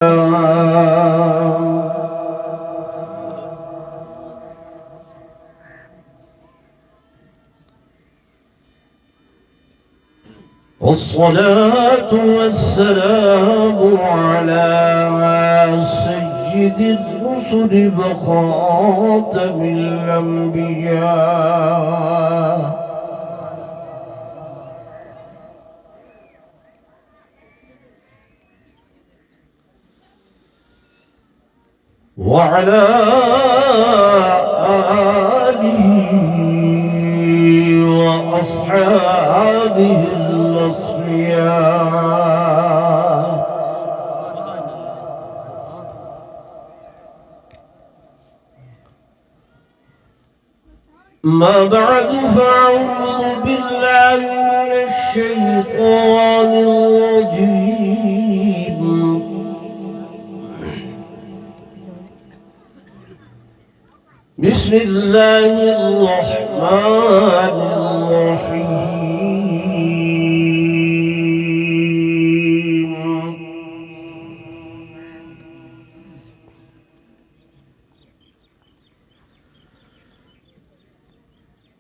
والصلاة والسلام على سيد الرسل وخاتم الأنبياء وعلى آله وأصحابه الأصفياء. ما بعد، فأعوذ بالله من الشيطان الرجيم. بسم الله الرحمن الرحيم.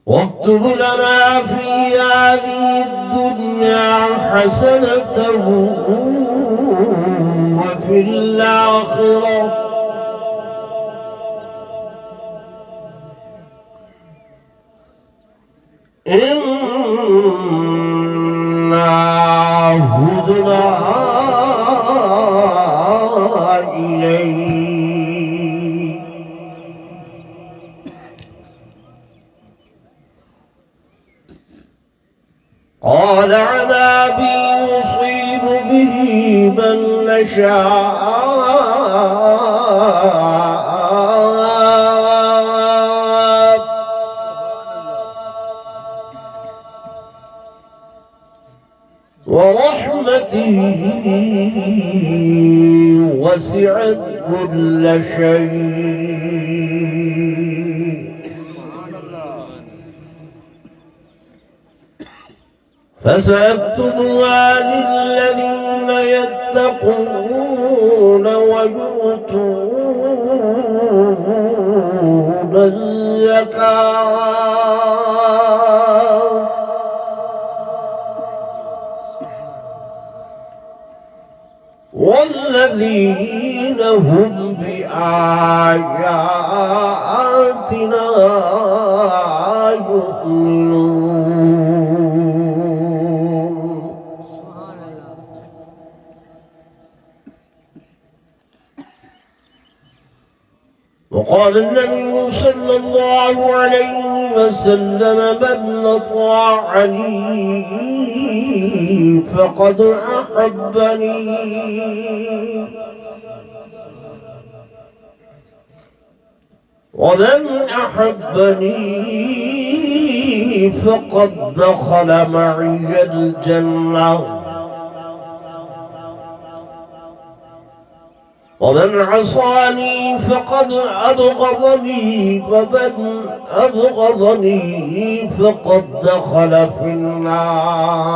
واكتب لنا في هذه الدنيا حسنة وفي الآخرة إنا هدنا إليك. قال عذابي يصيب به من نشاء ورحمته وسعت كل شيء فسأكتبها للذين يتقون ويؤتون الزكاة والذين هم بآياتنا يؤمنون. وقال النبي صلى الله عليه وسلم: من أطاعني فقد أحبني ومن أحبني فقد دخل معي الجنة ومن عصاني فقد أبغضني ومن أبغضني فقد دخل في النار.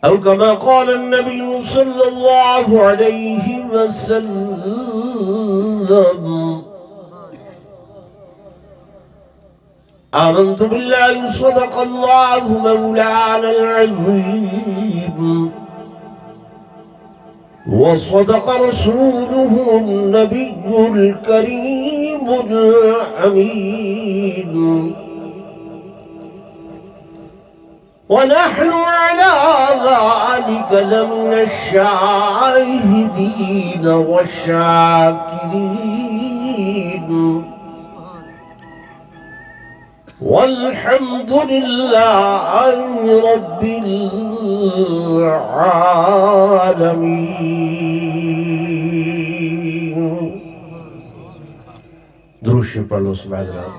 أو كما قال النبي صلى الله عليه وسلم: آمنت بالله صدق الله مولانا العظيم وصدق رسوله النبي الكريم الأمين ونحن على ذلك لمن الشاهدين والشاكرين والحمد لله رب العالمين. درود شریف پڑھ لو سبحان اللہ.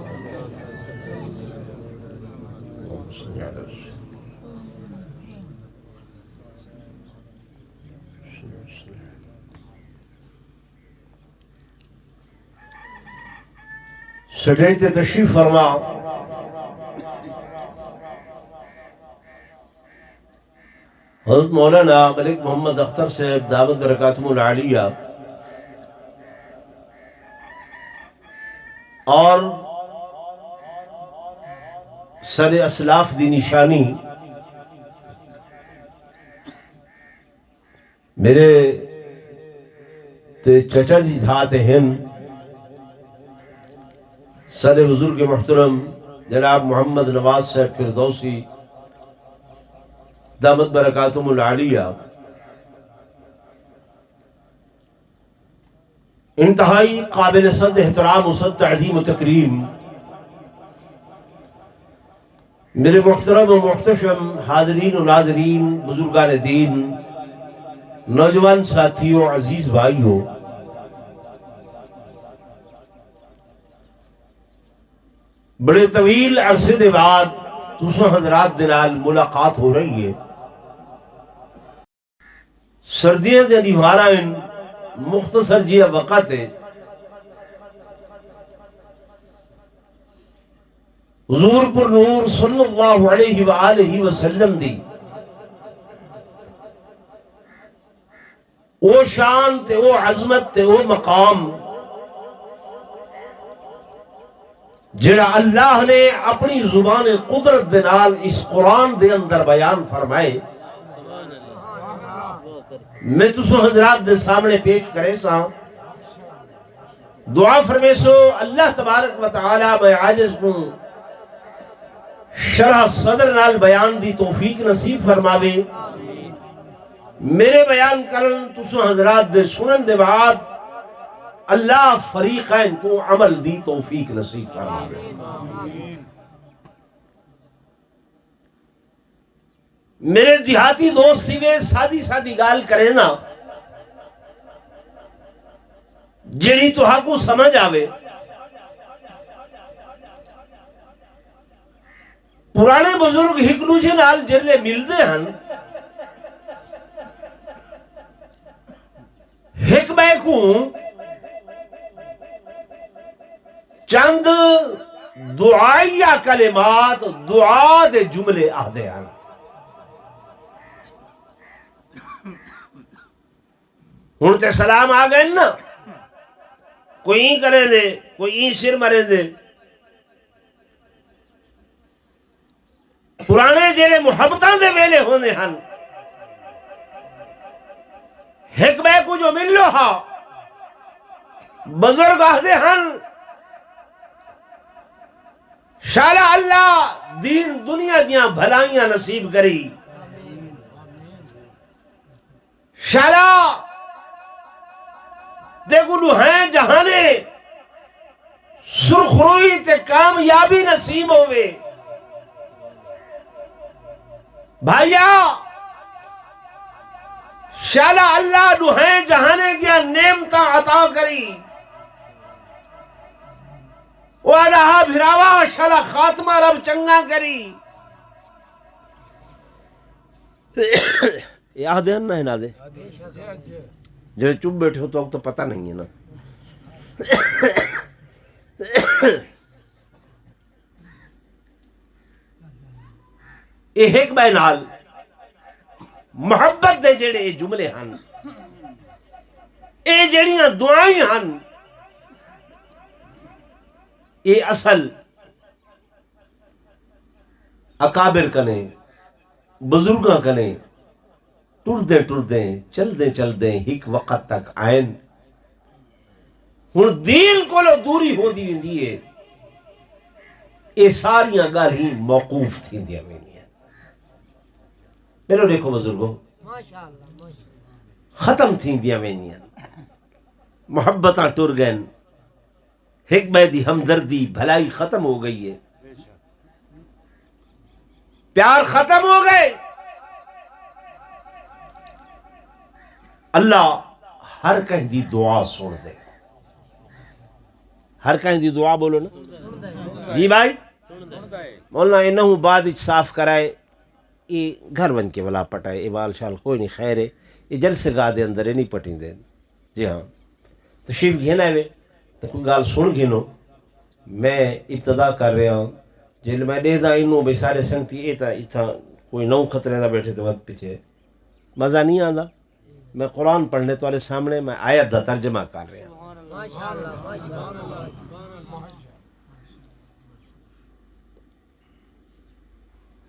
سجدت تشریف فرما. حضرت مولانا ملک محمد اختر صاحب دامت برکاتہم العالیہ اور سر اسلاف دی نشانی میرے تے چچا جی دھاتے ہیں سر بزرگ محترم جناب محمد نواز صاحب فردوسی دامت برکاتہم العالیہ انتہائی قابل صد احترام و صد تعظیم و تکریم میرے محترم و محتشم حاضرین و ناظرین، بزرگان دین، نوجوان ساتھیوں، عزیز بھائیوں، بڑے طویل عرصے دے بعد تساں حضرات دے نال ملاقات ہو رہی ہے۔ سردیاں دے دیواراں مختصر جیا وقت ہے، حضور پر نور صلی اللہ علیہ وآلہ وسلم دی او شان تے او عظمت تے او مقام جڑا اللہ نے اپنی زبان قدرت دے نال اس قرآن دے اندر بیان فرمائے، میں تسو حضرات دے سامنے پیش کرے سا۔ دعا فرمے سو اللہ تبارک و تعالی میں عاجز کو شرح صدر نال بیان دی توفیق نصیب فرماوے، میرے بیان کرن تسو حضرات دے سنن دے بعد اللہ فریقین کو عمل دی توفیق نصیب فرماوے۔ میرے دیہاتی دوستی میں سادی سادی گال کرے نا جڑی تو کو سمجھ آوے۔ پرانے بزرگ ایک دوجے نال جرلے ملدے ہن، ایک بے کو چند دعائیہ کلمات، دعا دے جملے آدھے ہن۔ ہونتے سلام آگئے نا، کوئی این کرے دے، کوئی این سر مرے دے۔ پرانے جیلے محبتاں دے ویلے ہونے ہن، ایک بے کو جو مل لو ہا بزرگ آدھے ہن شالا اللہ دین دنیا دیاں بھلائیاں نصیب کری، شالا دیکھو نو ہیں جہانے سرخروئی تے کامیابی نصیب ہوئے۔ بھائیا شالا اللہ نو ہیں جہانے دیا نعمتہ عطا کری، وَعَلَهَا بھراوا شالا خاتمہ رب چنگا کری۔ یہ آدھے ہیں نا ہنا دے جو چپ بیٹھے ہو تو وقت پتہ نہیں ہے نا۔ ایک بے نال محبت دے جڑے جملے ہن، اے جڑیاں دعائیں ہن، اے اصل اکابر کنے بزرگاں کنے ٹردے ٹردے چلدے چلدے ایک وقت تک آئین ہن دین کو لو دوری ہو دی ویندی ہے، اے ساریاں گالیاں موقوف تھی دیا ویندی ہے۔ میرے دیکھو بزرگو ختم تھی دیا ویندی ہے، محبتاں ٹر گئن، ایک بے دی ہمدردی بھلائی ختم ہو گئی ہے، پیار ختم ہو گئے۔ اللہ ہر کہیں دی دعا سن دے، ہر کہیں دی دعا بولو نا جی بھائی مولانا انہوں بعد صاف کرائے، یہ گھر بن کے بلا پٹائے، یہ بال شال کوئی نہیں، خیر ہے، یہ جلسے گاہ دے اندر نہیں پٹیں دیں۔ جی ہاں تشریف گھینا ہے تو کوئی گال سن گھنو، میں ابتدا کر رہا ہوں جیل میں دے دا انہوں بے سارے سنگتی ایتا کوئی نو خطرے دا بیٹھے تو وقت پیچھے مزہ نہیں آتا؟ میں قرآن پڑھنے تھوڑے سامنے میں آیت دا ترجمہ کر رہا ہوں۔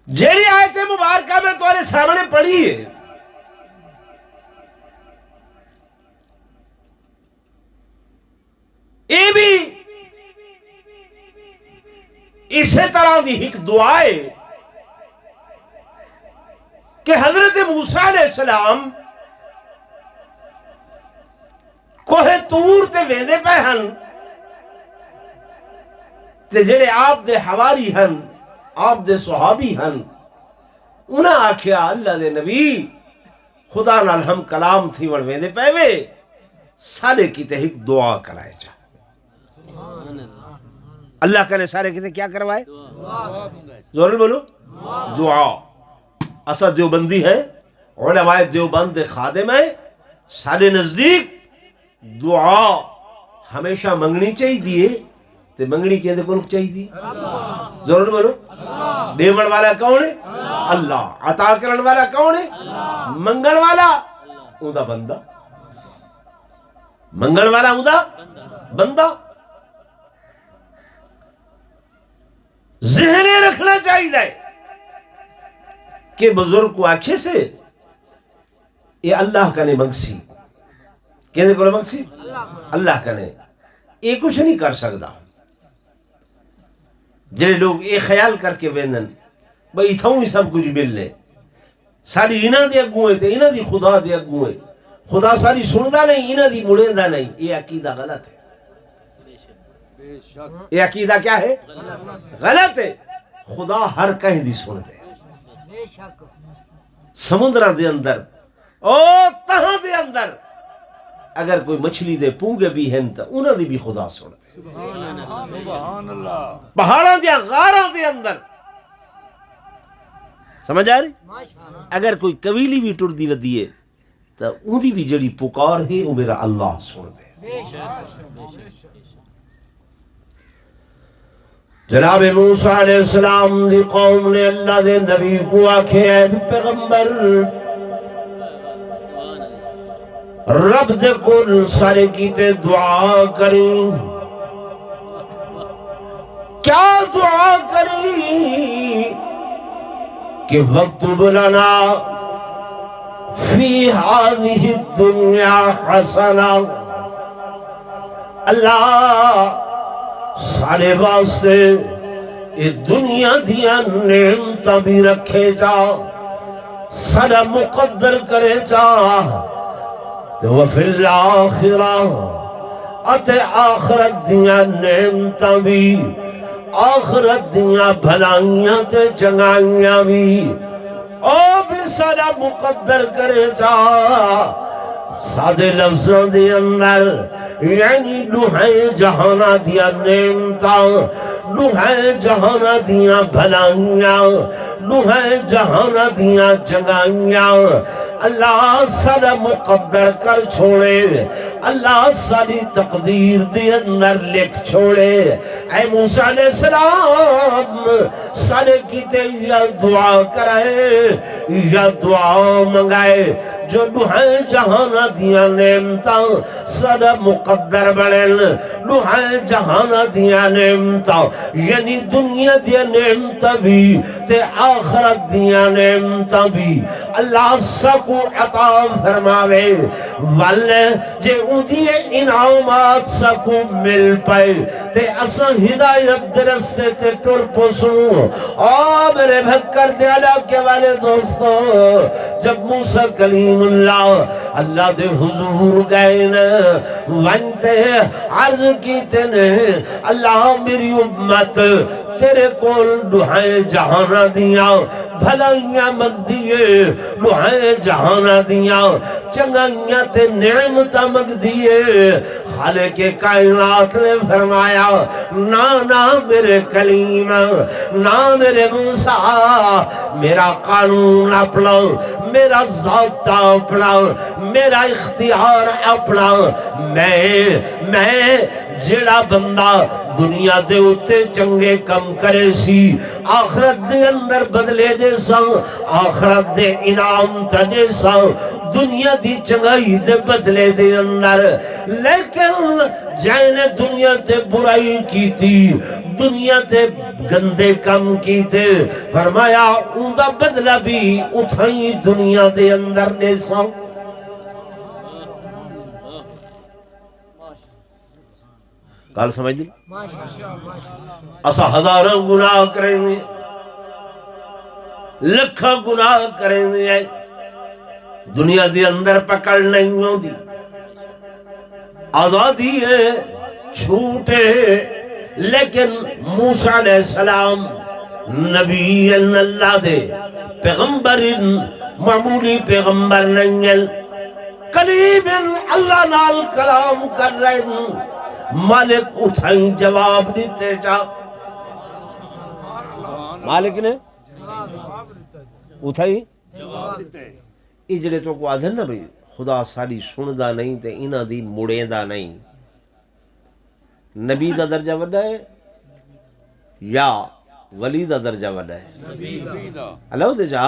جیڑی آیت مبارکہ میں تھوڑے سامنے پڑھی ہے، یہ بھی اسی طرح دی ایک دعا ہے کہ حضرت موسیٰ علیہ السلام کوہ طور تے ویندے پے ہن تے جڑے آپ دے حواری ہن، آپ دے صحابی ہن، انہاں آکھیا اللہ دے نبی خدا نال ہم کلام تھی وڑ ویندے پے وے سارے کیتے ایک دعا کرائے جا۔ اللہ کنے سارے کیتے کیا کروائے؟ زور بولو، دعا۔ اسا دیوبندی ہے، علماء دیوبند خادم ہے، سارے نزدیک دعا ہمیشہ منگنی چاہیے دیئے تے منگنی کہتے کون چاہیے دی؟ ضرور بولو، دیوڑ والا کون ہے؟ اللہ۔ عطا کرن والا کون ہے؟ منگن والا اوندا بندہ، منگن والا اوندا بندہ۔ ذہن رکھنا چاہیے کہ بزرگ کو آنکھیں سے یہ اللہ کا نے منگسی، کہنے کو منگسی اللہ کا نے، یہ کچھ نہیں کر سکتا۔ جنہیں لوگ یہ خیال کر کے ویندن بھئی اتھاؤں ہی سب کچھ ملنے، ساری انہاں دی اگوئے تے انہاں دی خدا دی اگوئے، خدا ساری سندہ نہیں انہاں دی مڑیندہ نہیں، یہ عقیدہ غلط ہے۔ یہ عقیدہ کیا ہے؟ غلط ہے۔ خدا ہر کہیں دی سن دے، سمندرہ دے اندر او تہاں دے اندر اگر کوئی مچھلی دے پونگے بھی ہیں تا انہاں دی بھی خدا سن دے۔ پہاڑاں دیا غاراں دے اندر سمجھ آ رہی؟ اگر کوئی قبیلی بھی ٹر دی ودیے تا ان دی بھی جڑی پکار ہے وہ میرا اللہ سن دے۔ جناب موسیٰ علیہ السلام دی قوم نے اللہ دے نبی کو آکھے اے پیغمبر رب دے کل سارے کیتے دعا کریں، کیا دعا کریں کہ وَاكْتُبْ لَنَا فِي هَذِهِ الدُّنْيَا حَسَنَةً، اللہ سارے واسطے اس دنیا دیا نعمت بھی رکھے جا، سارا مقدر کرے جا، وفی الآخرہ اتے آخرت دیا نعمت بھی، آخرت دیا بھلائیاں تے چنگائیاں بھی، او بھی سارا مقدر کرے جا۔ سادے لفظوں دے اندر یعنی دوہائے جہانہ دیا نعمتاں، دوہائے جہانہ دیا بھلائیاں، دوہائے جہانہ دیا چنگائیاں اللہ سارا مقدر کر چھوڑے، اللہ ساری تقدیر دے اندر لکھ چھوڑے۔ اے موسیٰ علیہ السلام سارے کیتے یا دعا کرائے یا دعا منگائے جو دوہائے جہانہ دیا نعمتاں سارا مقدر بڑھن، دوہائے جہانہ دیا نعمتاں یعنی دنیا دیا نعمتاں بھی تے آخرت دیا نعمتاں بھی اللہ سب کو عطا فرماوے، والے جے اندی انعامات سب کو مل پائے تے اساں ہدایت درستے تے ٹر پسوں۔ میرے بھکر دیالہ کے والے دوستوں، جب موسیٰ کلیم اللہ دے حضور گئے نا وانتے عرض کیتے نے اللہ میری امت تیرے کول دعائیں جہانہ دیاں بھلائیاں مگ دیئے، دعائیں جہانہ دیاں چنگائیاں تے نعمتہ مگ دیئے۔ خالق کائنات نے فرمایا نا میرے کلیم، نا میرے موسیٰ، میرا قانون اپنا، میرا ذات اپنا، میرا اختیار اپنا، میں جڑا بندہ دنیا دے اتے چنگے کم کرے سی آخرت دے اندر بدلے دے سا آخرت دے انعام تا دے سا دنیا دی چنگائی دے بدلے دے اندر لیکن جائنے دنیا تے برائی کی تھی دنیا تے گندے کم کی تھے فرمایا ان دا بدلہ بھی اتھائی دنیا دے اندر دے سا کال سمجھ دی اسا ہزاراں گناہ کریں گے لکھاں گناہ کریں گے دنیا دے اندر پکڑ نہیں ہو دی آزادی ہے چھوٹے لیکن موسیٰ علیہ السلام نبی اللہ دے پیغمبر معمولی پیغمبر نہیں قریب اللہ نال کلام کر رہے ہیں مالک اٹھائیں جواب دیتے جا مالک نے اٹھائیں اجڑے تو کو آدھن نا بھئی خدا ساری سندہ نہیں تے انہ دی مڑیندہ نہیں نبی دا درجہ وڈا ہے یا ولی دا درجہ وڈا ہے اللہ دے جا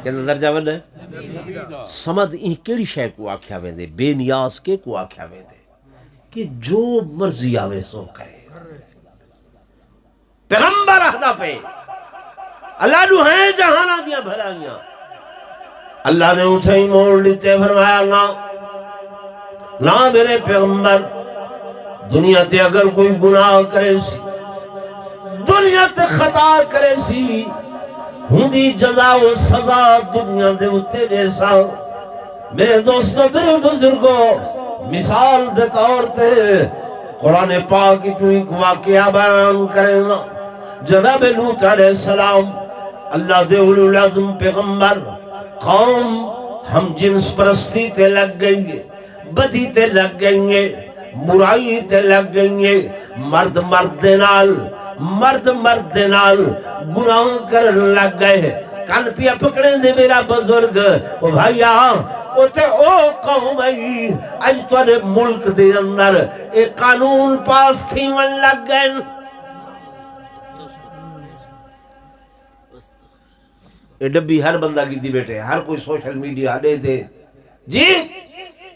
کہ درجہ وڈا ہے سمد این کیڑی شے کو آکھیا ویندے بے نیاز کے کو آکھیا ویندے کہ جو مرضی آوے سو کرے پیغمبر اہدہ پہ اللہ نو ہیں جہانا دیا بھلائیاں اللہ نے اٹھے ہی موڑ لیتے فرمایا نا میرے پیغمبر دنیا تے اگر کوئی گناہ کرے سی دنیا تے خطا کرے سی ہندی جزا و سزا دنیا دے اتے دے سا میرے دوستو میرے بزرگوں مثال دے طور تے قرآن پاک کی کوئی واقعہ بیان کریں گا جناب لوط علیہ السلام اللہ دے اولو العظم پیغمبر قوم ہم جنس پرستی تے لگ گئیں گے بدی تے لگ گئیں گے برائی تے لگ گئیں گے مرد مرد نال گناہ کرن لگ گئے کان پیا پکڑیں دے میرا بزرگ او بھائیا او تے او قوم ای اج توڑے ملک دے اندر ایک قانون پاس تھی من لگ گئے اے ڈبی ہر بندہ کی دی بیٹھے ہر کوئی سوشل میڈیا دے دے جی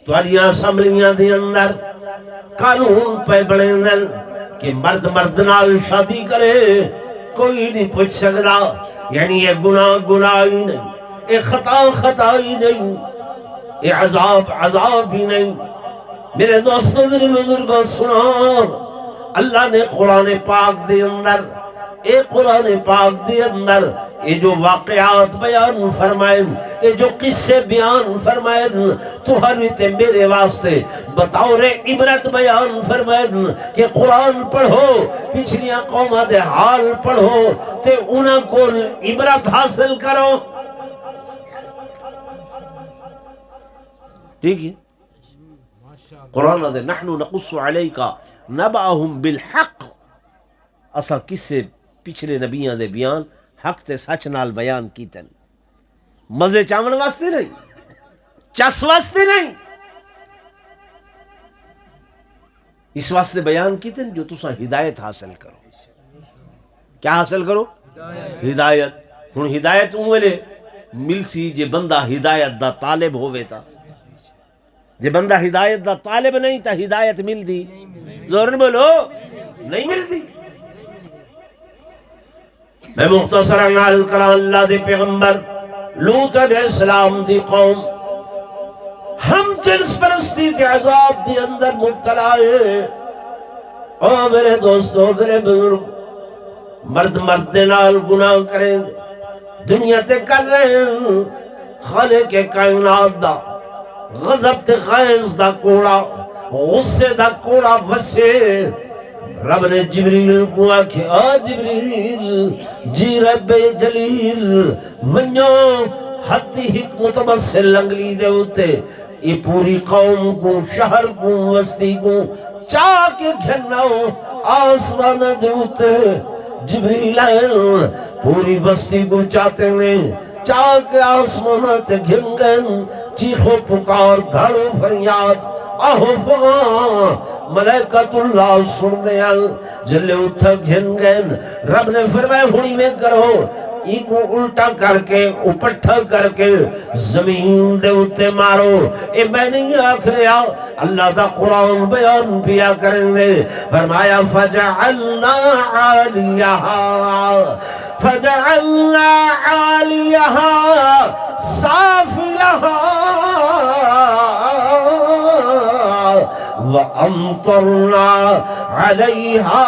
توڑیاں اسمبلیاں دے اندر قانون پہ بڑے دن کہ مرد نال شادی کرے کوئی نہیں پوچھ سکتا یعنی یہ گناہ ہی نہیں یہ خطا ہی نہیں یہ عذاب ہی نہیں میرے دوستوں میرے بزرگوں سنا اللہ نے قرآن پاک دے اندر یہ جو واقعات بیان فرمائیں یہ جو قصے بیان فرمائیں تو ہمیتے میرے واسطے بطور عبرت بیان فرمائیں کہ قرآن پڑھو پچھلیاں قومہ دے حال پڑھو تے انہاں کو عبرت حاصل کرو ٹھیک ہے قرآن دے نحن نقص علیکا نبعہم بالحق اسا کسے پچھلے نبیان دے بیان حق تے سچ نال بیان کیتن مزے چاون واسطے نہیں چس واسطے نہیں اس واسطے بیان کیتن جو تسا ہدایت حاصل کرو کیا حاصل کرو ہدایت ہن ہدایت اوے مل سی جے بندہ ہدایت دا طالب ہووے تا جے بندہ ہدایت دا طالب نہیں تا ہدایت مل دی زور نے بولو نہیں ملتی میں مختصر نال کرا اللہ دے پیغمبر لوط علیہ السلام دی قوم ہم جنس پرستی کے عذاب دی اندر مبتلا ہے او میرے دوستو میرے بزرگ مرد نال گناہ کریں دنیا تے کر رہے ہیں خالق کے کائنات دا غضب تے غیظ دا کوڑا غصے دا کوڑا وسے رب نے جبریل کو آکھے آ جبریل جی رب جلیل ونیو حتی حکمت بسل لنگلی دے ہوتے یہ پوری قوم کو شہر کو وسطی کو چاہ کے گھناؤ آسمان دے ہوتے جبریل آئے پوری بستی کو چاہتے ہیں چاہ کے آسمان تے گھن گئن چیخو پکار دھڑو فریاد آہو فغاں ملائکۃ اللہ سن دیا جلے اتھا گھن گئے رب نے فرمایا ہونی میں کرو ایکو الٹا کر کے اپٹھا کر کے زمین دے اتے مارو اے میں نہیں آکھ رہا اللہ دا قرآن بیان پیا کریں دے فرمایا فجعلنا عالیہا سافلہا وَأَمْطَرْنَا عَلَيْهَا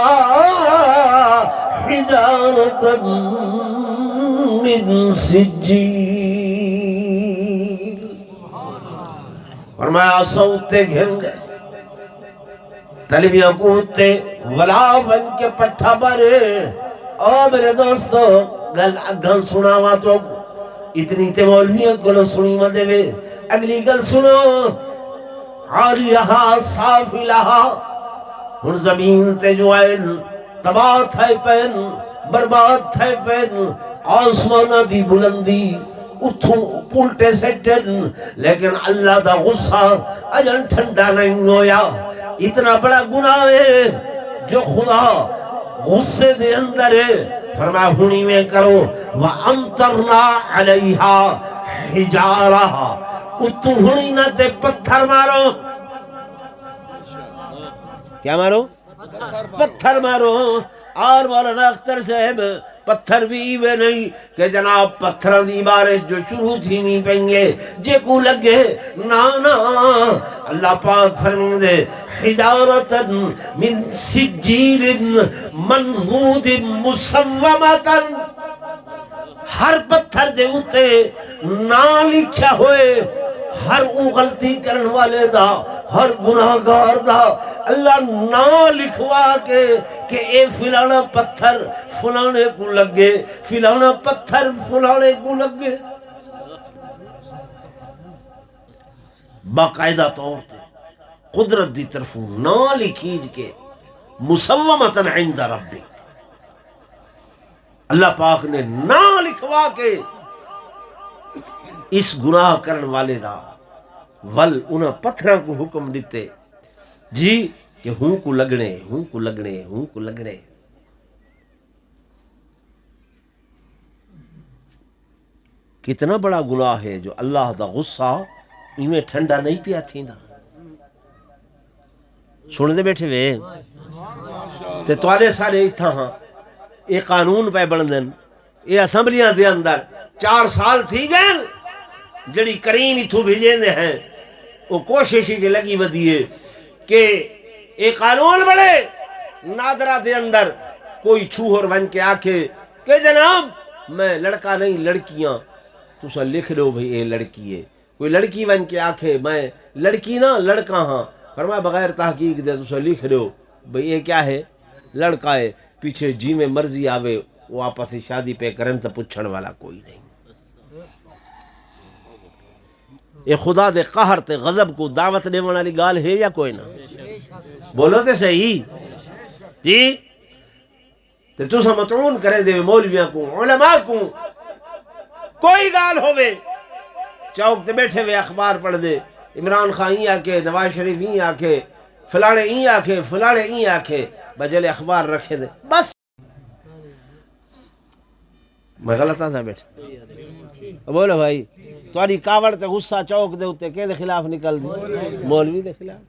حِجَارَةً من سجیل فرمایا سوتے گھن گئے تلویاں کوتے ولا بن کے پٹھا بارے او میرے دوستو گل سناوا تو اتنی تے مولویاں کو سنی ماں دے وے اگلی گل سنو عالیہا سافلہا ہن زمین تے جو آئے تباہ تھائے پین برباد تھائے پین آسمانہ دی بلندی اتھوں پلٹے سیٹن لیکن اللہ دا غصہ اجن ٹھنڈا نہیں ہویا اتنا بڑا گناہ ہے جو خدا غصے دے اندر ہے فرمایا ہونی میں کرو وَأَمْطَرْنَا عَلَيْهَا حِجَارَهَا اتھوں ہونی نہ تے پتھر مارو کیا مارو پتھر مارو اور مولانا اختر صاحب پتھر بھی ایوے نہیں کہ جناب پتھران دی بارش جو شروع تھی نہیں پینگے جے کو لگے نانا اللہ پاک فرمین دے حجارتا من سجیل منغود مسومتا ہر پتھر دے ہوتے نا لکھا ہوئے ہر او غلطی کرن والے دا ہر گناہگار دا اللہ نا لکھوا کے کہ اے فلانا پتھر فلانے کو لگے فلانا پتھر فلانے کو لگے باقاعدہ طور تے قدرت دی طرفوں نا لکھیج کے مسومتاً عند ربک اللہ پاک نے نا لکھوا کے اس گناہ کرن والے دا ول انہاں پتھروں کو حکم دیتے جی کہ ہوں کو لگنے ہوں کو لگنے ہوں کو لگنے کتنا بڑا گناہ ہے جو اللہ دا غصہ میں ٹھنڈا نہیں پیا تھی نا سن دے بیٹھے وے تے توارے سارے اتھا ہاں اے قانون پہ بندن اے اسمبلیاں دے اندر 4 سال تھی گئے جڑی کریم اتھو بھیجے دے ہیں وہ کوششی جو لگی ودیے کہ اے قانون بڑے نادرہ دے اندر کوئی چھوہر بن کے آکے کہ جناب میں لڑکا نہیں لڑکیاں تو سا لکھ لو بھئی اے لڑکی ہے کوئی لڑکی بن کے آکے میں لڑکی نہ لڑکا ہاں فرمایا بغیر تحقیق دے تو سا لکھ لو بھئی اے کیا ہے لڑکا ہے پیچھے جی میں مرضی آوے وہ آپس شادی پہ کرن تو پچھڑ والا کوئی نہیں اے خدا دے قہر تے غضب کو دعوت دے والی گال ہے یا کوئی نہ بولو تے صحیح جی تے تسا مطعون کرے دے مولویاں کو علماء کو کوئی گال ہوئے چوک تے بیٹھے ہوئے اخبار پڑھ دے عمران خان ہی آکے نواز شریف ہی آکے فلانے ہی آکے فلانے ہی آکے بجل اخبار رکھے دے بس میں غلط تھا بیٹھا بولو بھائی تاری کاوڑ تے غصہ چوک دے ہوتے کہ دے خلاف نکل دی مولوی دے خلاف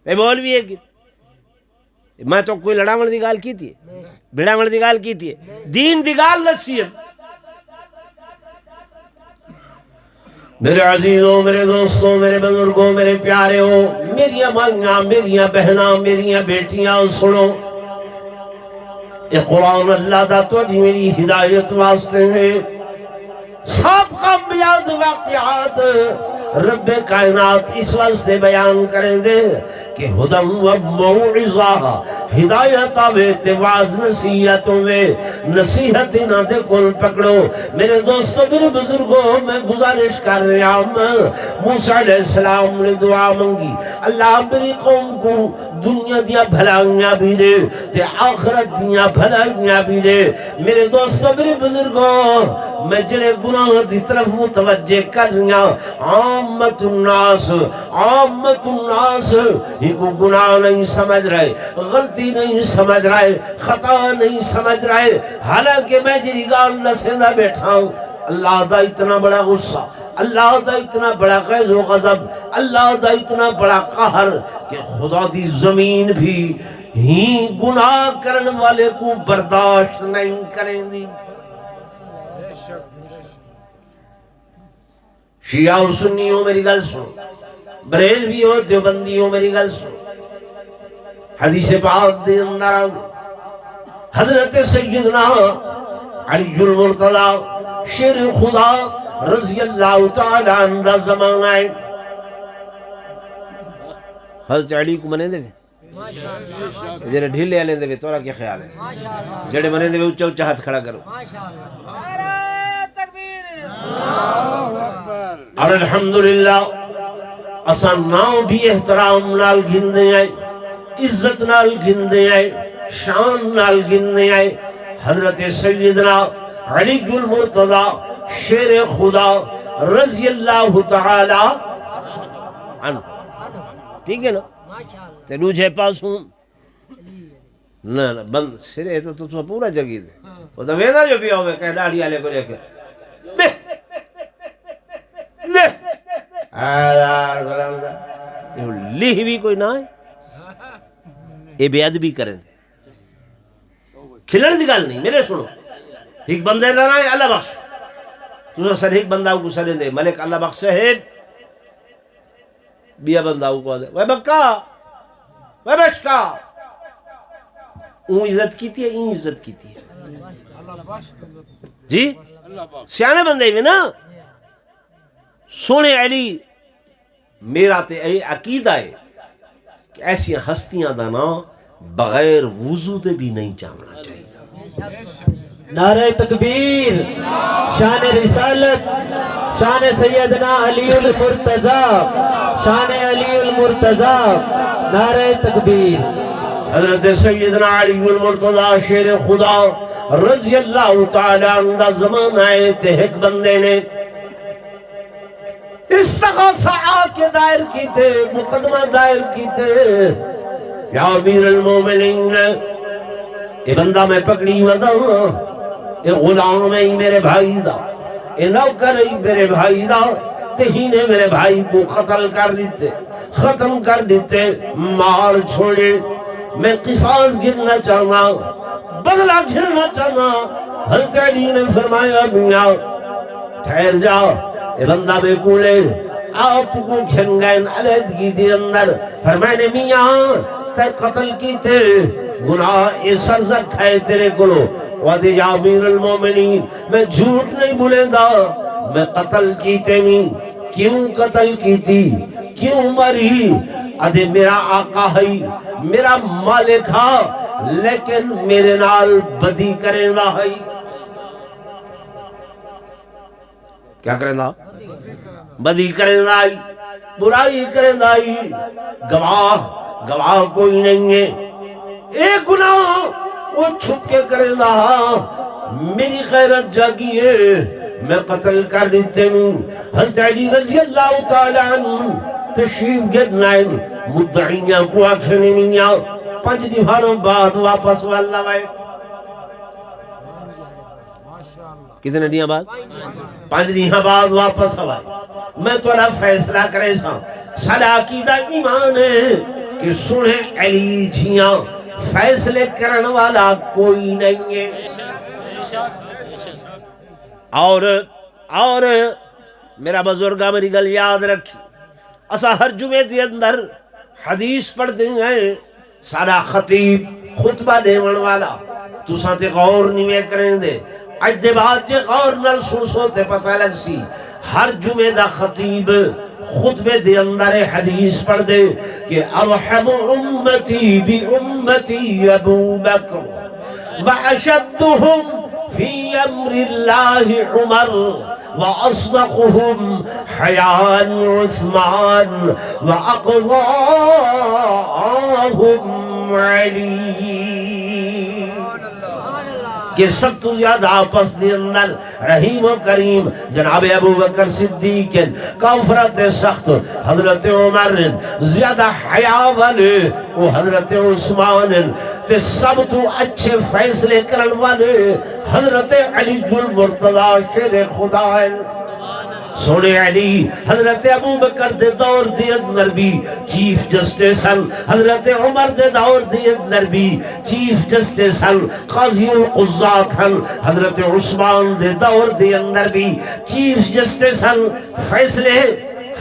اے مولوی ہے کہ میں تو کوئی لڑاوڑ دی گال کی تھی بھڑاوڑ دی گال کی تھی دین دی گال نسی ہے میرے عزیزوں میرے دوستوں میرے بزرگوں میرے پیارے ہو میریاں مائیاں میریاں بہناں میریاں بیٹیاں سنو یہ قرآن اللہ دا تو میری ہدایت واسطے ہے سابقہ بیاد واقعات رب کائنات اس واسطے بیان کریں دے کہ ہدم و موعظہ ہدایت آوے تے واز نصیحت ہوئے نصیحت نہ دے کول پکڑو میرے دوستو میرے بزرگوں میں گزارش کر رہا ہوں موسیٰ علیہ السلام نے دعا منگی اللہ میری قوم کو دنیا دیا بھلائیاں بھی دے تے آخرت دیا بھلائیاں بھی دے میرے دوستو میرے بزرگوں میں جلے گناہ دی طرف متوجہ کر رہا عامت الناس ہی کو گناہ نہیں سمجھ رہے غلطی نہیں سمجھ رہے خطا نہیں سمجھ رہے حالانکہ میں جی گال نسیدہ بیٹھا ہوں اللہ دا اتنا بڑا غصہ اللہ دا اتنا بڑا غیظ و غضب اللہ دا اتنا بڑا قہر کہ خدا دی زمین بھی ہی گناہ کرن والے کو برداشت نہیں کریں دی شیعہ اور سنیوں میری گل سن بریلوی اور دیوبندیوں میری گل سن حدیث پاک دے اندر حضرت سیدنا علی المرتضی شیر خدا رضی اللہ تعالی عنہ زمان آئے حضرت علی کو منے دے جڑے ڈھیلے آلیں دے تورا کیا خیال ہے جڑے منے دے اچھا اچھا ہاتھ کھڑا کرو اور الحمدللہ اسان ناؤ بھی احترام نال گھندے آئے عزت نال گھندے آئے شان نال گھندے آئے حضرت سیدنا علی المرتضی شیر خدا رضی اللہ تعالی عنہ ٹھیک ہے نا تے دوجھے پاسوں نہ بند سرے تو پورا جگی دے وہ تو ویدہ جو بھی ہوئے کہ ڈاڑی آلے کو لے کے لیہ بھی کوئی نہ ہے یہ بے ادبی کریں دے کھلن دی گل نہیں میرے سنو ایک بندے نہ ہے اللہ بخش تو سر ایک بندہ کو سرے دے ملک اللہ بخش صاحب بیا بندہ کو دے وہ بکا وہ بشکا اون عزت کیتی ہے این عزت کیتی ہے جی سیانے بندے بھی نا سونے علی میرا تے اے عقیدہ ہے کہ ایسی ہستیاں دا نا بغیر وضو دے بھی نہیں جاننا چاہیے نعرہ تکبیر شان رسالت شان سیدنا علی المرتضی شان علی المرتضی نعرہ تکبیر حضرت سیدنا علی المرتضی شیر خدا رضی اللہ تعالی عنہ زمان آئے تے ایک بندے نے استغاثہ کے دائر کی تے مقدمہ دائر کی تے یا امیر المومنین اے بندہ میں پکڑی ودا اے غلام ہے میرے بھائی دا اے نوکر ہے میرے بھائی دا تہی نے میرے بھائی کو قتل کر دیتے ختم کر دیتے مار چھوڑے میں قصاص گرنا چاہنا بدلہ جھلنا چاہنا حضرت علی نے فرمایا میاں ٹھہر جاؤ اے بندہ بے کولے آپ کو کھنگین علیدگی دی اندر فرمائنے میاں تے قتل کی تے گناہ اے سرزت ہے تیرے کلو وعدے یا امیر المومنین میں جھوٹ نہیں بولے دا میں قتل کی تے نہیں کیوں قتل کی تھی کیوں مری ادھے میرا آقا ہے میرا مالک ہے لیکن میرے نال بدی کریں دا ہے کیا کریں دا بدی کریں دا برائی کریں دا گواہ کوئی نہیں ہے ایک گناہ وہ چھپ کے کریں دا میری غیرت جاگی ہے میں قتل کر دیتے ہوں حضرت علی رضی اللہ تعالی عنہ تشریف گرنائن مدعیاں کو آکھنے میاں 5 دیواروں بعد واپس واللہ بھائی کتنے دیاں بعد 5 دیاں بعد واپس آئے میں تو اللہ فیصلہ کرے سا سارا عقیدہ ایمان ہے کہ سنیں علی جیاں فیصلے کرن والا کوئی نہیں ہے اور میرا بزرگا میری گل یاد رکھی اسا ہر جمعے دی اندر حدیث پڑھتے ہیں سارا خطیب خطبہ دیون والا تو ساتے غور نہیں کریں دے اج دے بعد جے غور نل سوتے پتہ لگ سی ہر جمعے دا خطیب خطبے دے اندر حدیث پڑھ دے کہ ارحم امتی بامتی ابو بکر واشدہم فی امر اللہ عمر واصدقہم حیاء عثمان واقضاہم علی، کہ سب تو زیادہ آپس دے اندر رحیم و کریم جناب ابو بکر صدیق کافرت سخت حضرت عمر زیادہ حیاء والے وہ حضرت عثمان تے سب تو اچھے فیصلے کرن والے حضرت علی المرتضی شیر خدا سونے علی حضرت ابو بکر دے دور دے اندر بھی چیف جسٹس ہیں، حضرت عمر دے دور دے اندر بھی چیف جسٹس ہیں، قاضی القضات ہیں، حضرت عثمان دے دور دے اندر بھی چیف جسٹس ہیں، فیصلے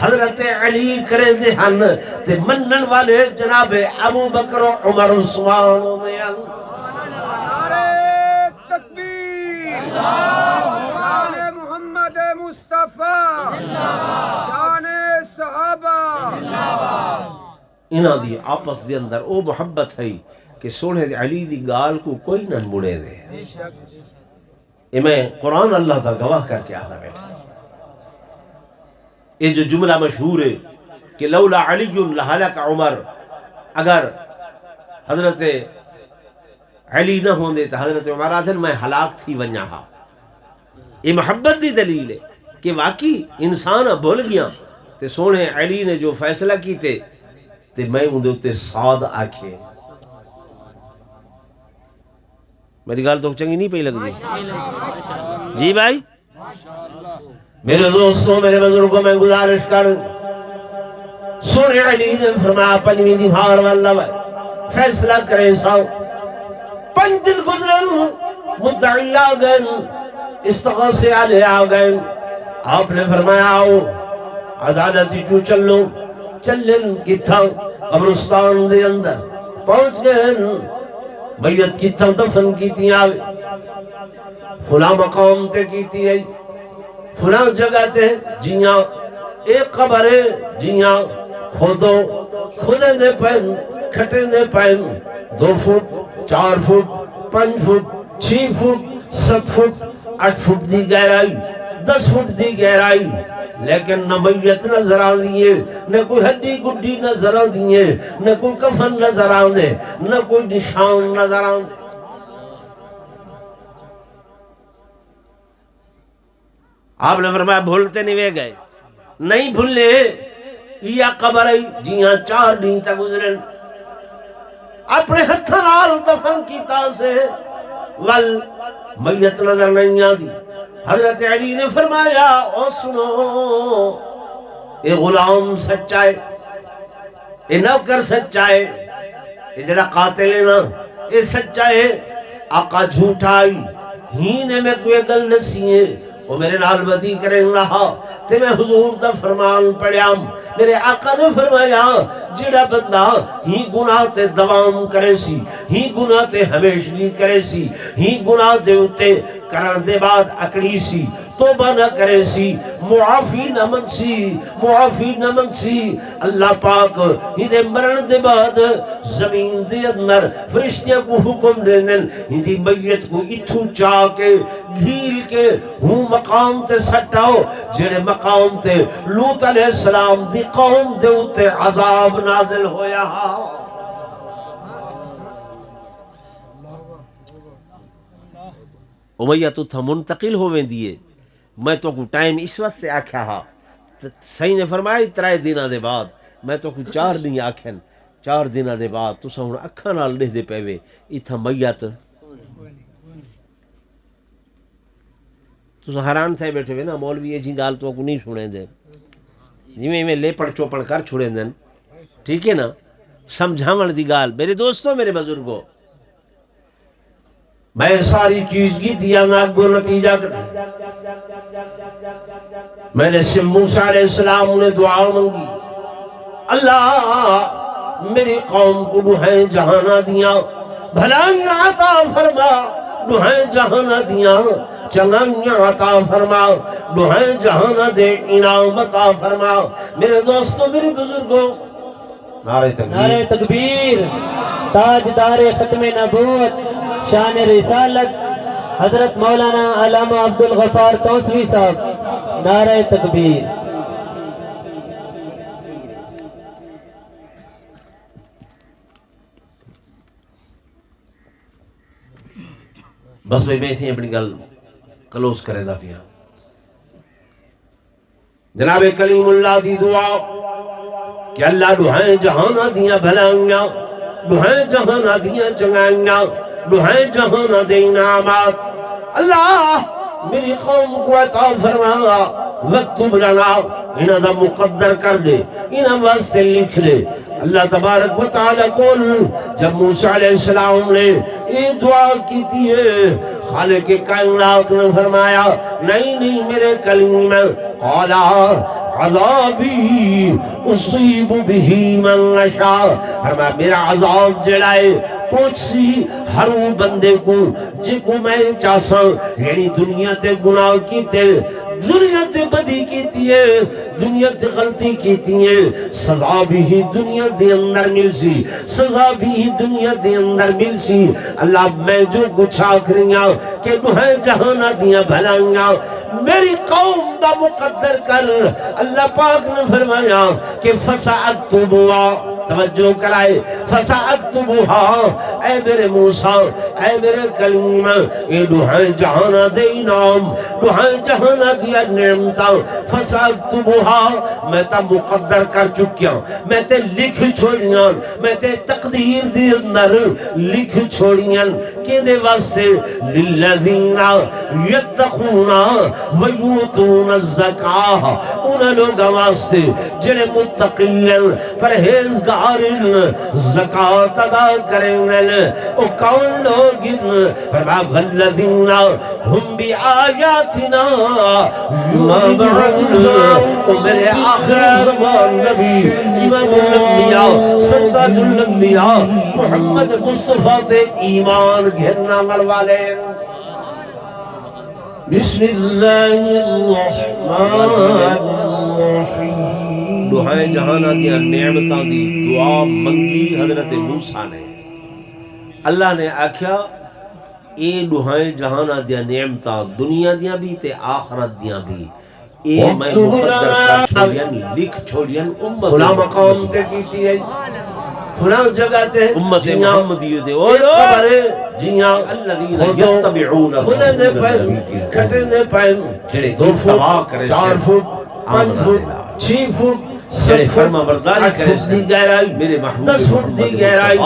حضرت علی کرے دے ہن تے منن والے جناب ابو بکر و عمر عثمان دے ہن۔ نعرہ تکبیر، شان محمد مصطفیٰ، شان صحابہ، انہاں دی آپس دے اندر او محبت ہے کہ سونے علی دی گال کو کوئی نہ مڑے دے۔ یہ میں قرآن اللہ تا گواہ کر کے آدھا بیٹھا، یہ جو جملہ مشہور ہے کہ لولا علی لہلک عمر، اگر حضرت علی نہ ہوندے تو حضرت عمر آدھن میں ہلاک تھی ونیا ہا۔ یہ محبت دی دلیل ہے کہ واقعی انسان بھول گیا تے سونے علی نے جو فیصلہ کی تے میں اندے اتے ساد آکھے۔ میری گال تو چنگی نہیں پہی لگ دی جی بھائی؟ میرے دوستوں میرے بزرگوں میں گزارش کر، سونے علی نے فرمایا پنجویں دیوار واللہ فیصلہ کرے ساؤ، 5 دن گزرن مدعی آگئن استغاثے علیہ آگئن، آپ نے فرمایا آؤ عدالتی چو چلو، چلن کی تھا قبرستان دے اندر پہنچ گئن، میت کی تھا دفن کی تھی آگئے، فلاں مقام تے کی تھی آئی، فلاں جگہ تے جیاں ایک قبر ہے جیاں کھودو، کھودے دے پہن کھٹے دے پہن 2 foot 4 foot 5 foot 6 foot 7 foot 8 foot دی گہرائی 10 فٹ دی گہرائی، لیکن نہ میت نظر آن دیئے، نہ کوئی ہڈی گڈی نظر آن دیئے، نہ کوئی کفن نظر آن دے، نہ کوئی نشان نظر آن دے۔ آپ نے فرمایا بھولتے نہیں وے گئے، نہیں بھولے، یا قبر جیاں 4 دن تک گزرن، اپنے ہتھاں نال دفن کیتا سے ول میت نظر نہیں آدی۔ حضرت علی نے فرمایا او سنو، اے غلام سچا ہے، اے نوکر سچا ہے، اے جڑا قاتل ہے نا اے سچا ہے، آقا جھوٹا آئی ہی نے میں کوئی گل نسی ہے، وہ میرے نال بدی کریں رہا تے میں حضور دا فرمان پڑھیام، میرے آقا نے فرمایا جڑا بندہ ہی گناہ تے دوام کرے سی، ہی گناہ تے ہمیشگی کرے سی، ہی گناہ دے اتے کرن دے بعد اکڑی سی، توبہ نہ کرے سی، معافی نہ منگ سی، معافی نہ منگ سی، اللہ پاک ہی دے مرن دے بعد زمین دے اندر فرشتیاں کو حکم دے دن ہی دی میت کو اتھو چاہ کے گھیل کے ہوں مقام تے سٹاؤ جڑے مقام تے لوط علیہ السلام دی قوم دے اتے عذاب نازل ہویا ہا۔ امیہ تو تھا منتقل ہوئے دیئے، میں تو کو ٹائم اس واسطے آکھا ہا، صحیح نے فرمایا 3 دنہ دے بعد، میں تو کو 4 دن آکھن 4 دنہ دے بعد تو سا ہون اکھا نال لے دے پیوے اتھا میت تو سا حیران تھے بیٹھے ہوئے نا مولوی یہ جی گال تو کو نہیں سنے دے جی میں لے پڑ چوپڑ کر چھوڑے دیں، ٹھیک ہے نا، سمجھاون دی گال۔ میرے دوستوں میرے بزرگوں، میں ساری چیز کی دیا نا کو نتیجہ کر، میں نے موسیٰ علیہ السلام نے دعا مانگی، اللہ میری قوم کو ڈوہیں جہانا دیا، بھلائیاں عطا فرما ڈوہیں جہانا دیا، چنگیاں عطا فرما ڈوہیں جہانا دے انعام عطا فرما۔ میرے دوستوں میرے بزرگوں، نعرہ تکبیر نعرہ تکبیر تاجدار ختم نبوت شان رسالت حضرت مولانا علامہ عبدالغفار توسوی صاحب نعرہ تکبیر بس میں تھی اپنی گل کلوز کرے دا پیا جناب کلیم اللہ دی دعا کہ اللہ دعائیں جہانا دیا بھلائیاں دعائیں جہانا دیا چنگائیاں دعائیں جہانا دے انعامات اللہ میری قوم کو عطا فرما وقتب لنا انہاں دا مقدر کر لے انہاں واسطے لکھ لے اللہ تبارک و تعالیٰ کول جب موسیٰ علیہ السلام نے یہ دعا کی تھی خالق کائنات نے فرمایا نہیں میرے کلیم میں قالا عذابی اصیب بھی من نشاء فرمایا میرا عذاب جڑائے پہنچ سی ہر وہ بندے کو جے کو میں چاہساں یعنی دنیا تے گناہ کی تے دنیا تے بدی کیتی ہے دنیا تے غلطی کیتی ہے سزا بھی ہی دنیا دے اندر مل سی سزا بھی ہی دنیا دے اندر مل سی اللہ میں جو گچھا کریاں کہ دوہے جہانا دیا بھلائیاں میری قوم دا مقدر کر اللہ پاک نے فرمایا کہ فسعتبوا توجہ کرائے فسعتبوا اے میرے موسیٰ اے میرے کلیم اے دوہے جہانا دے انعام دوہے جہانا دیا نعمتا فسعتبوا میں تا مقدر کر چکیا میں تے لکھ چھوڑیاں میں تے تقدیر دی اندر لکھ چھوڑیاں کہ دے واسطے للذین یتقون ویوتون الزکاہ انہاں لوگاں واسطے جنہیں متقین پرہیزگار زکاة ادا کریں او کون لوگ فرما والذین ہم بی آیاتنا او میرے آخر زمان نبی امام الانبیاء سرداج الانبیاء محمد مصطفیٰ تے ایمان گھرنا مروالے بسم اللہ الرحمن الرحیم دعائیں جہانا دیا نعمتاں دی دعا منگی حضرت موسیٰ نے اللہ نے آکھیا اے دعائیں جہانا دیا نعمتاں دنیا دیا بھی تے آخرت دیا بھی اے میں مقدر کر چھوڑیاں لکھ چھوڑیاں امت خلا مقام تے کیتی ہے خلا جگہ تے امت محمدیو دے خبر جیاں الذین یتبعون خدا دے پائن کھٹے دے پائن جڑے 2 فٹ 4 فٹ 5 فٹ 6 فٹ جڑے فرما برداری کرے دی گہرائی میرے محبوب 10 فٹ دی گہرائی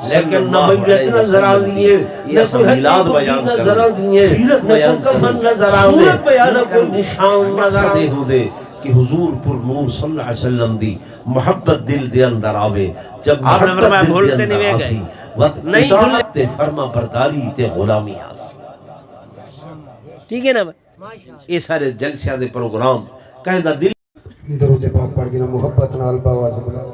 لیکن نہ بیت نظر آ دیئے نہ کوئی میلاد بیان نظر آ دیئے سیرت بیان کفن نظر آ دے نہ کوئی نشان نظر دے ہو دے کہ حضور پر نور صلی اللہ علیہ وسلم دی محبت دل دے اندر آوے جب محبت دل دے اندر آسی وقت اطاعت فرما برداری تے غلامی آسی ٹھیک ہے نا یہ سارے جلسیاں دے پروگرام کہیں دا دل درود پاک پڑھ گنا محبت نال باواز بلا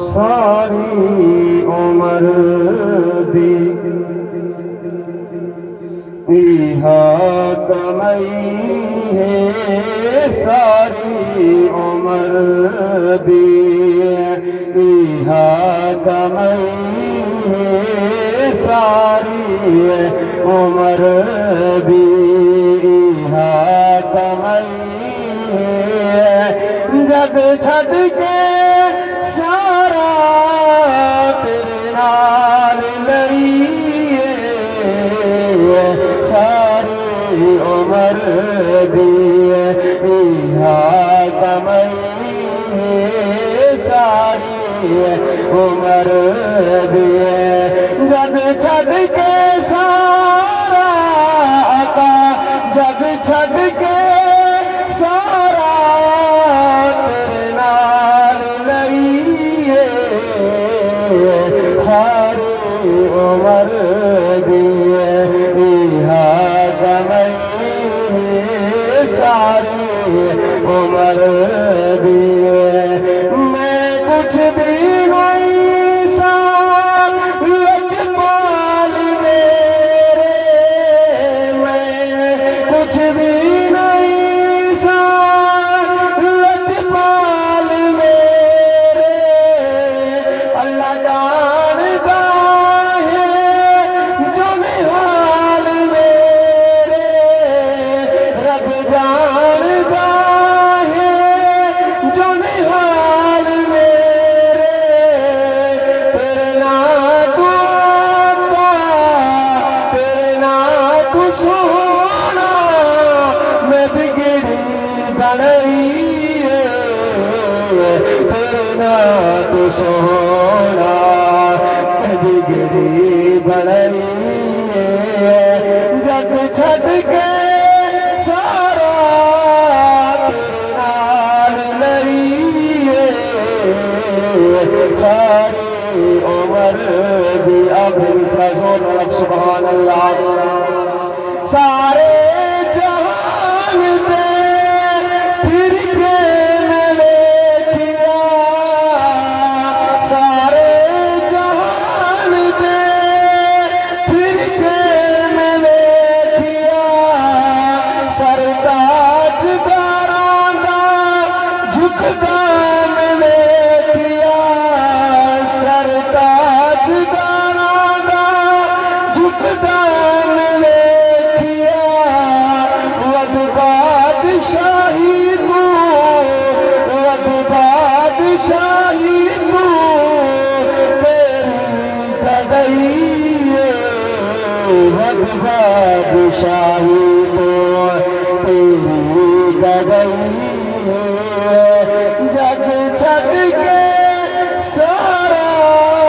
ساری عمر دی ایہا کمائی ہے ساری عمر دی ایہا کمائی ہے ساری عمر دی ایہا کمائی ہے جگ چھڑ کے سارا تیرے نال لڑیے ساری عمر دی ایہا کمائی ہے ساری عمر دی جگ چھڑ کے سارا آقا جگ چھڑ کے سارا تیرے نال لڑیے ساری عمر دی ایہا کمائی ساری عمر دی میں کچھ بھی نہیں سال لجپال میرے سونا بگڑی بڑائی جگ چھٹ کے سارا تیرے نال لڑیے ساری عمر دی آخری مصرع زور لگ سبحان اللہ سارے جہان دے پھر کے میں دیکھیا سارے جہان دے پھر کے میں دیکھیا سر تاج داراں دا جھکدا میں دیکھیا سر تاج داراں دا جھکدا بادشاہی تو ود بادشاہی تو تیری تدئی ود بادشاہی تو